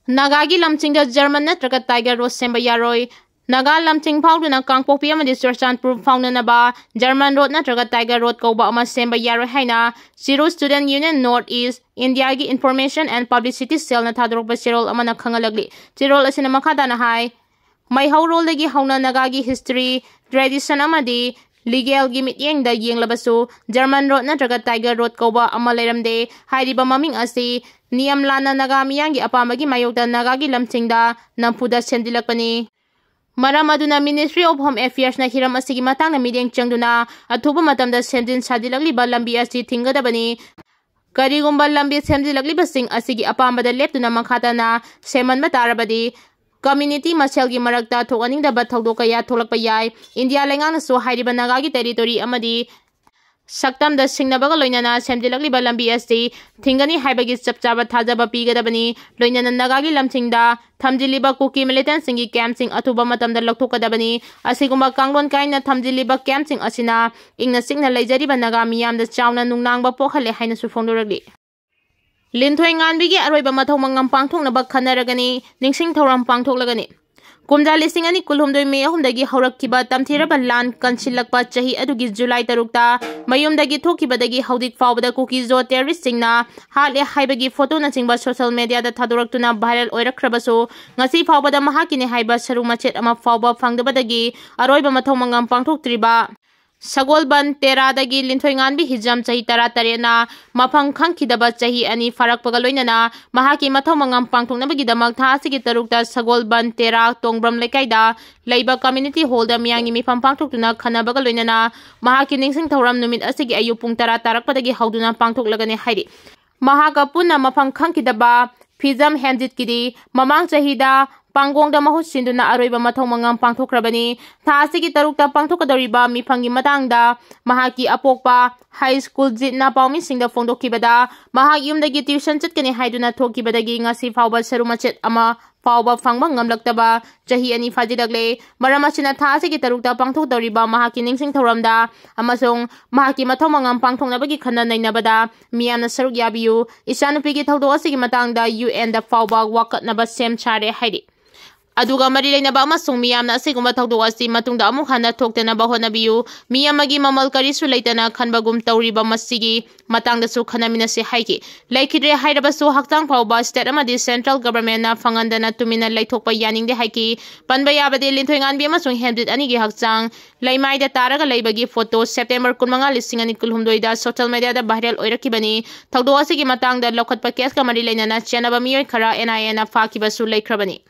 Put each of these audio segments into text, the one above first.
Nagagi lamchingda German natraga tiger road semba yaroi. Naga lamching fauduna kangpopi amadi Churchandpur faunanaba German road natraga tiger road kauba ama semba yaroi haina Zero Student Union North East India gi Information and Publicity Cell na thadrokba sirol amana khangalagli. Sirol asina makada na hai mai haurol lagi hauna Nagagi history tradition amadi legal gi mityeng da yenglabasu German road natraga tiger road kauba ama leiramde hairiba maming asi niyam lana Naga miyangi apamagi mayokda Nagagi lamchingda nampuda sendilakpani. Maram aduna Ministry of Home Affairs na hiram asigi matang na mideng changduna athuba matamda semjin sadilakliba lambi asi thingadabani. Karigumba lambi semjilakliba sing asigi apambada leptuna makhata na semanba tarabadi community maselgi marakta thokaningdaba thawdok kaya tholakpa yai. India lengang so hairiba Nagagi territory amadi Saktam da singnabaga loinana semjilakliba lambi asi thingani haibagi chapchaba thajaba pigadabani loinana Nagagi lamchingda thamjiliba kuki militant singi camp sing athuba matamda lokthokadabani asigumba kanglon kaina thamjiliba camp sing asina ingna singna leijariba Naga miyamda chauna nungnangba pokhale haina su phongdoragli. Linthoinganbi gi aroiba mathau mangam pangthoknaba khanaragani ningsing thouram pangthoklagani. Kumda lising ani kulhumdoi me ahumdagi haurakkiba tamthiraba lan kansilakpa chahi adugi July 3 mayumdagi thokibadagi haudik fawbada kuki zo terrorist singna hale haibagi photo na chingba social media da thadoraktuna viral oirakrabaso ngasi fawbada mahakine haiba saru machet ama fawba fangdabadagi aroiba mathau mangam pangthoktriba Sagolban teradagi Linthoinganbi hijam chahi 13 na mafang khangkhidaba chahi ani farakpaga loinana mahaki mathau mangam pangthoknabagi damak tha asigi tarukta Sagolban tera tongbram lekaida leiba community hall da miyangi mifam pangthoktuna khanabaga loinana mahaki ningsing thouram numit asigi ayu pung 10 tarakpadagi hauduna pangthoklagani hairi mahaka punna mafang khangkhidaba fizam handit kidi mamang chahida Pangongda mahut sinduna aroiba mathau mangam pangthokrabani tha asigi tarukta pangthokadoriba mifangi matangda mahaki apokpa high school jitna paumi singda phongdokibada mahak yumdagi tuition chatkani haiduna thokibadagi ngasi fawba sarumachet ama fawba phangba ngamlaktaba chahi ani fajidagle maramasina tha asigi tarukta pangthokdoriba mahaki ningsing thoramda amasong mahaki mathau mangam pangthoknabagi khana nainabada miyamna saruk yabiyu isanupigi thawdo asigi matangda UN da fawba wakatnaba sem chare haidi Aduga mari leinaba amasong miyamna asigumba thawdok asi matungda amuk hana thoktanaba honabiyu miyamagi mamal karisu leitana khanbagum tawriba masigi matangda su khanaminase haiki laikidre hairabasu hakchang phawba state amadi central government na phangandana tumina leithokpa yaningde haiki panba yabade Linthoinganbi amasong handit anigi hakchang leimaida taraga leibagi photo September 15 2019 da social media da viral oirakibani thawdok asigi matangda lokhatpa case ka mari leinana chenaba miyoi khara NIA na fakibasu leikrabani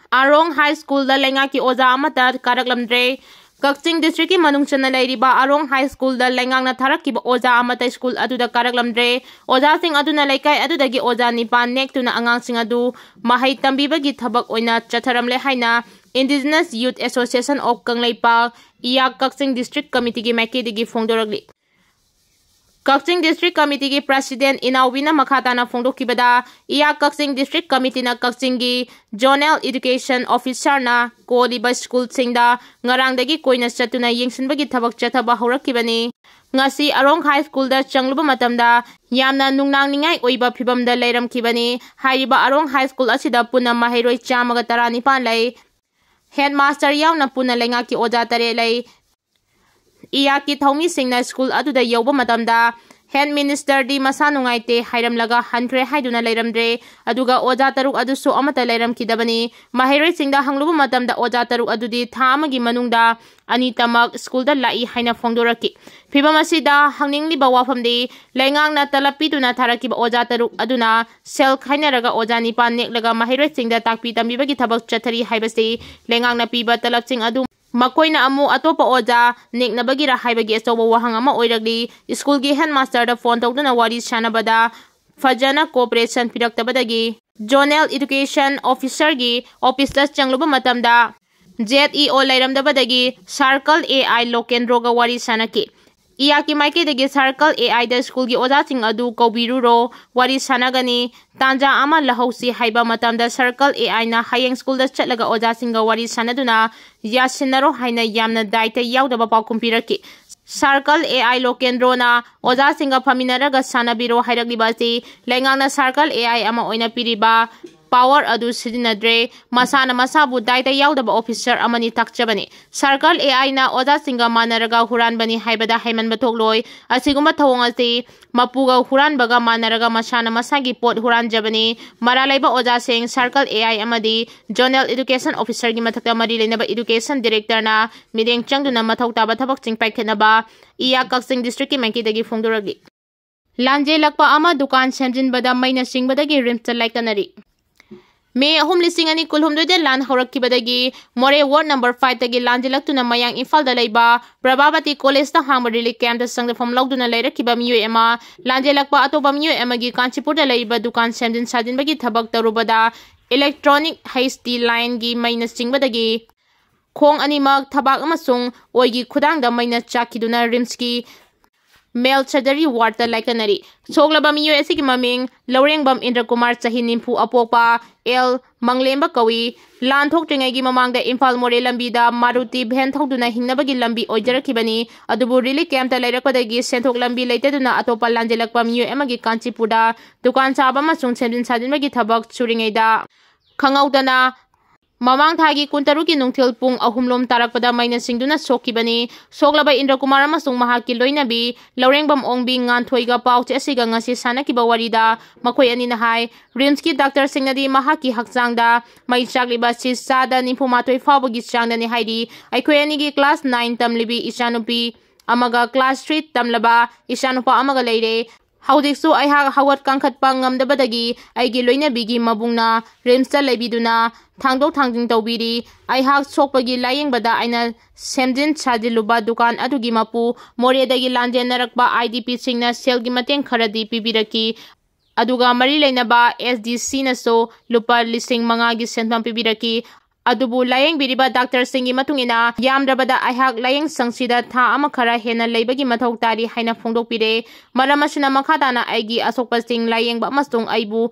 Arong High School da lenga ki oza amata karaklamdre Kakching district ki manung chana lairiba Arong High School da lengang na tharakkiba oza amata school aduda karaklamdre oza sing aduna laikai adudagi oza nipan nek tuna angang sing adu mahai tambibagi thabak oina chatharamle haina Indigenous Youth Association of Kanglaipa Iyak Kakching District Committee ki maikidigi phongdoragli Kakching District Committee ki President Inawina Makhatana Phongdokibada Iya Kakching District Committee na Kakching gi Zonal Education Officer na Koliba School singda ngarangdagi koina chatuna yengsinbagi thabak chathaba haurakibani ngasi Arong High School da changluba matamda yamna nungnangningai oiba phibamda leiramkibani hairiba Arong High School asida puna mahairoi chamaga 19 lei headmaster yauna puna lenga ki oja tare lei Iyaki thaumi singna school aduda yoba matamda head minister di masa nungaite hairamlaga hantre haiduna leiramdre aduga oja taruk adusu amata leiramkidabani mahairoi singda hangluba matamda oja taruk adudi thamagi manungda ani tamak school da lai haina phongdoraki phibamasida hangningliba wafamdi lengangna talapiduna tharakiba oja taruk aduna sel khainaraga oja nipan neklaga mahairoi singda takpi tambibagi thabak chathari haibasi lengangna piba talapsing adu Makoina amu atopa oja neknabagira haibagi asoba wahang ama oiragli school gi headmaster da phone tawduna wari sanabada fajana cooperation piraktabadagi zonal education officer gi office da changluba matamda ZEO lairamdabadagi circle AI lokendroga wari sanaki Iyaki maike degi circle AI da school gi oja sing adu kobiruro wari sanagani tanja ama lahausi haiba matamda circle AI na hayeng school da chatlaga oja singa wari sanaduna yasinaro haina yamna daita yaudaba paukumpiraki circle AI lokendro na oja singa paminaraga sanabiro hairaglibasi lengang na circle AI ama oina piriba power अदु सिदिनद्रे मसाना मसाबु दाइता याउदबा officer अमनी ताकचबनी circle AI ना ओजा सिंगा मानरगा हुरानबनी हाइबदा hymen बथोगलोय असिगुमा थवंग असि मपुगा हुरानबगा मानरगा मसाना मसागी pot हुरानजबनी मरा लैबा ओजा सिंग circle एआई अमदी जोनल एजुकेशन ऑफिसर की मथकता मरी लेनबा एजुकेशन डायरेक्टर ना मिदेंग चंगदुना मथौ ताबा थबक चिंग पाइखेनबा इया कक्सिंग डिस्ट्रिक्ट की मैकीदगी फोंगदुरगी लांजे लकपा अमा दुकान सेमजिनबदा मैना सिंगबदगी रिम्स लाइकनरी मे अहुम लिसिंग अनि कुलहुमदुदे लान हौरक्किबदगी मोरे वार्ड नंबर 5 तगी लांजिलक्तुना मयांग इम्फालदा लैबा प्रभावती कॉलेज ता हांग रिलीफ कैंप दा संगफम लौदुना लैरक्किबा मियोय एमा लांजिलक्पा अतोबा मियोय एमागी कांचीपुरदा लैबा दुकान सेमजिन साजिनबगी थबक तरुबदा इलेक्ट्रॉनिक हाई लाइन की मैना सिंगबदगी खोंग अनिमक थबाक अमसुंग ओइगी खुदांगदा मैना चाकिदुना रिम्स की मेल सर्जरी वार्ड लाइकनरी सोगलबा मियोय एसिगी ममिंग लौरेंगबम इंद्र कुमार चही निम्फु अपोपा एल मंगलेम्बा कवी लान थोक्ट्रिंगैगी ममांगदा इम्फाल मोरे लंबीदा मारुति भेन थौदुना हिंगनबगी लंबी ओइजरखिबनी अदुबु रिलीफ कैंप ता लैरकपदगी सेंथोक लंबी लैतेदुना अतोपा लांजेलकपा मियोय एमगी कांचीपुरदा दुकान साबा अमसुंग सेमजिन साजिनबगी थबक सुरिंगैदा खंगौदना ममांग थागी कुंतरु की नुंगथिल पुंग अहुमलोम तारकपदा मैना सिंगदुना सोकिबनी सोगलबा इंद्र कुमार अमसुंग महाकी लोइनबी लौरेंगबम ओंगबी nganthoi पाउचे असिगा ngasi सानकिबा वरीदा मखोय अनिना हाय रिम्स की डॉक्टर सिंगनदी महाकी हकचांगदा मै चाकलिबा सि सादा निफुमाथोय फावगी चांगदनी हाइदी अखोय अनिगी क्लास 9 तमलिबी इचानुपी अमगा क्लास 3 तमलबा इचानुपा अमगा लैरे हौदिकसु अहाक हवत कांखतपा ngamdabadagi aigi loinabigi mabungna rimsta laibiduna thangdok thangding tawbiri अहाक सोकपगी लायेंगबदा आइना सेमजिन साजिलुबा दुकान अदुगी मपु मोरेदगी लांजेनरकबा आईडीपी सिंगना सेलगी मतेंग खरदी पिबिरकी अदुगा मरी लेनबा एसडीसी नसो लुपा लिसिंग मंगागी सेंथम पिबिरकी अदुबु लायेंग बिरिबा डॉक्टर सिंगी मतुंगिना यामद्रबदा अहाक लायेंग संगसिदा था अमा खरा हेना लैबगी मथौ तारी हाइना फोंदोकपिरे मरमसना मखादाना आइगी असोकपा सिंग लायेंग बा मस्तुंग आइबु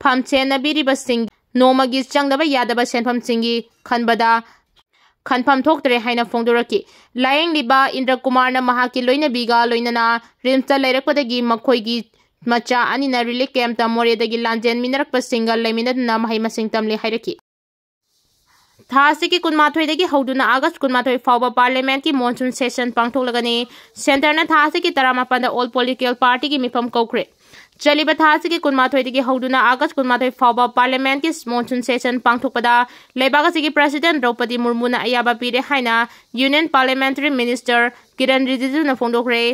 फामचेना बिरिबा सिंग नोमगी चंगदबा यादबा सेंफम सिंगी खनबदा खनफम थोक्तरे हाइना फोंदोरकी लायेंग लिबा इंद्र कुमार ना महाकी लोइनबीगा लोइनना रिम्सता लैरकपदगी मखोयगी मचा अनिना रिलीफ कैंप ता मोरेदगी लांजेन मिनरकपा सिंगल लैमिनदना महै मसिंग तमले हाइरकी थासी की कुनमाथोइदगी हौदुना अगस्त कुनमाथोइ फाउबा पार्लियामेंट की मॉनसून सेशन पांगथोकलगनी सेंटरना थासी की तरामापन ऑल पॉलिटिकल पार्टी की मिफम कौख्रे चलिबा थासी की कुनमाथोइदगी हौदुना अगस्त कुनमाथोइ फाउबा पार्लियामेंट की मॉनसून सेशन पांगथोकपदा लेबागसिगी प्रेसिडेंट द्रौपदी मुर्मुना अयाबा पीरे हाइना यूनियन पार्लियामेंटरी मिनिस्टर किरण रिजिजुना फोंदोखरे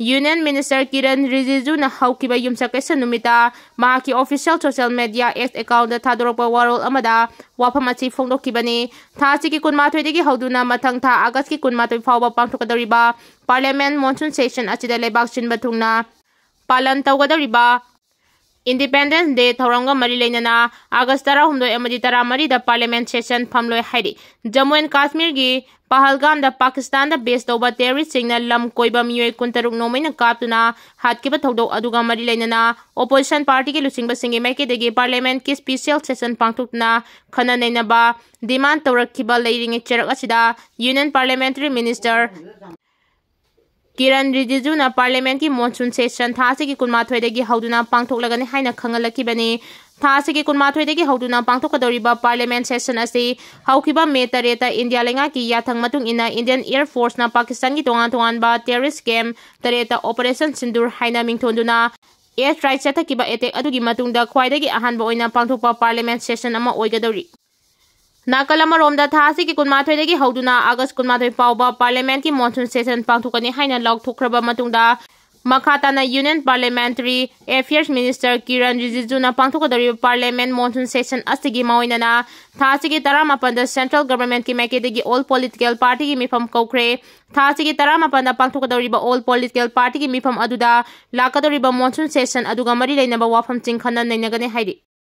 यूनियन मिनिस्टर किरण रिजिजुना हौकिबा युमसकैसन नुमिता माकी official social media X account थादोरपा वारोल अमदा वाफम अछि फोंदोखिबनी थासी की कुनमाथोइदगी हौदुना मथंग था अगस्त की कुनमाथोइ फाउबा पांगथोकदरिबा पार्लियामेंट मॉनसून सेशन अचिदा लेबाक चिनबा थुंगना पालन तौगदरिबा इंडिपेंडेंस डे थौरामगा मरी लेनना अगस्त 13 अमदी 13 दा पार्लियामेंट सेशन फमलोय हाइदी जम्मू एंड कश्मीर की पहलगाम दा पाकिस्तान दा बेस तौबा टेररिस्ट सिंगना लम कोइबा मियोय कुंतरुक नोमैना कापतुना हातकिबा थौदो अदुगा मरी लेनना ओपोजिशन पार्टी के लुसिंगबा सिंगे मैकेदगी पार्लियामेंट की स्पेशल सेशन पांगथुकना खना नैनबा डिमांड तौरखिबा लैरिंगे चरक असिदा union parliamentary minister Kiren रिजिजुना parliament की मॉनसून सेशन थासी की कुनमाथोइदगी हौदुना पांगथोकलगनी हाइना खंगलखिबनी थासी की कुनमाथोइदगी हौदुना पांगथोकदोरिबा पार्लियामेंट सेशन असि हौखिबा मे तरेता इंडिया लेंगा की याथंग मतुंग इना इंडियन एयर फोर्स ना पाकिस्तान की तोंगान टेररिस्ट कैम तरेता ऑपरेशन सिंदूर हाइना मिंगथोंदुना एयर स्ट्राइक चथकिबा अटैक अदुगी मतुंगदा ख्वाइदगी अहानबा ओइना पांगथोकपा पार्लियामेंट सेशन अमा ओइगदोरी नाकलमरोमदा थासी की कुनमाथोइदगी हौदुना अगस्त कुनमाथोइ फाउबा पार्लियामेंट की मॉनसून सेशन पांगथोकनी हाइना लौथोखरबा मतुंगदा मखाताना union parliamentary affairs minister Kiren रिजिजुना पांगथोकदरिबा पार्लियामेंट मॉनसून सेशन असिगी माओइनना थासी की 13 सेंट्रल गवर्नमेंट की मैकेदगी ऑल पॉलिटिकल पार्टी की मिफम कौख्रे थासी की 13 पांगथोकदरिबा ऑल पॉलिटिकल पार्टी की मिफम अदुदा लाकदरिबा मॉनसून सेशन अदुगा मरी लेनबा वाफम चिंखना नैनगने हाइदी